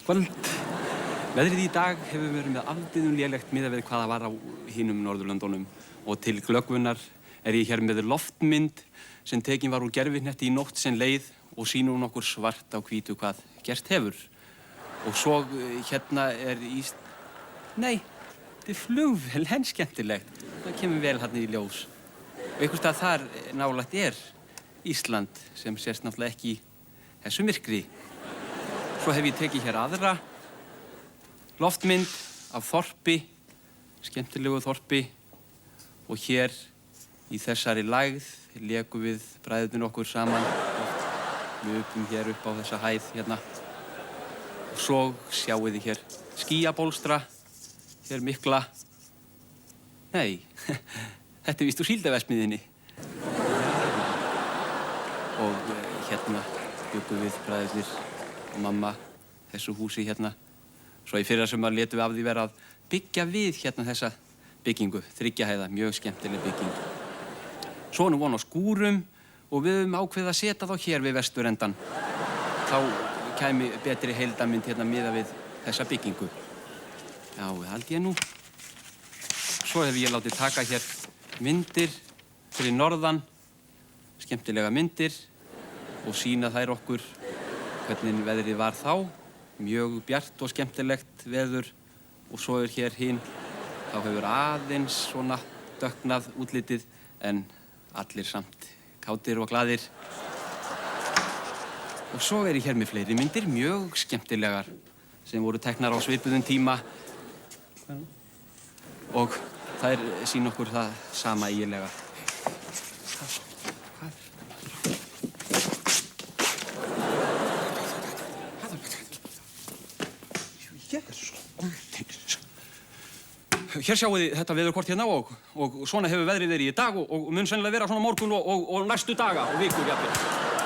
kvöld. Veðrið í dag hefur verið með afbrigðum lélegt miðað við hvað það var á hinum Norðurlöndunum og til glöggvunar ég hér með loftmynd sem tekin var úr gervihnetti í nótt sem leið og sýnir hún okkur svart á hvítu hvað gerst hefur. Og svo hérna Nei, þetta flugvél, en skemmtilegt. Það kemur vel hérna í ljós. Og einhvers staðar þar nálægt Ísland sem sést náttúrulega ekki í þessu myrkri. Svo hef ég tekið hér aðra loftmynd af þorpi, skemmtilegu þorpi og hér í þessari lægð lékum við bræðurnir okkur saman og löpum hér upp á þessa hæð hérna. Og svo sjáið þið hér skýjabólstra, hér mikla. Nei, þetta víst úr Síldarverksmiðjunni. Og hérna bjuggum við bræðurnir og mamma þessu húsi hérna. Svo í fyrrasumar létum við af því vera að byggja við hérna þessa byggingu, 3 hæða, mjög skemmtileg bygging. Svo nú von á skúrum og við höfum ákveðið að setja þá hér við vesturendan. Þá kæmi betri heildarmynd hérna miðað við þessa byggingu. Já, það held ég nú. Svo hef ég látið taka hér myndir fyrir norðan, skemmtilega myndir og sýna þær okkur hvernig veðrið var þá. Mjög bjart og skemmtilegt veður og svo hér hinn. Þá hefur aðeins svona dökknað útlitið en allir samt kátir og glaðir. Og svo ég hér með fleiri myndir, mjög skemmtilegar, sem voru teknar á svipuðum tíma. Og þær sýna okkur það sama eiginlega. Hér sjáum við þetta veðurkort hérna og svona hefur veðrið verið í dag og mun sennilega vera svona morgun og næstu daga og vikur jafnvel.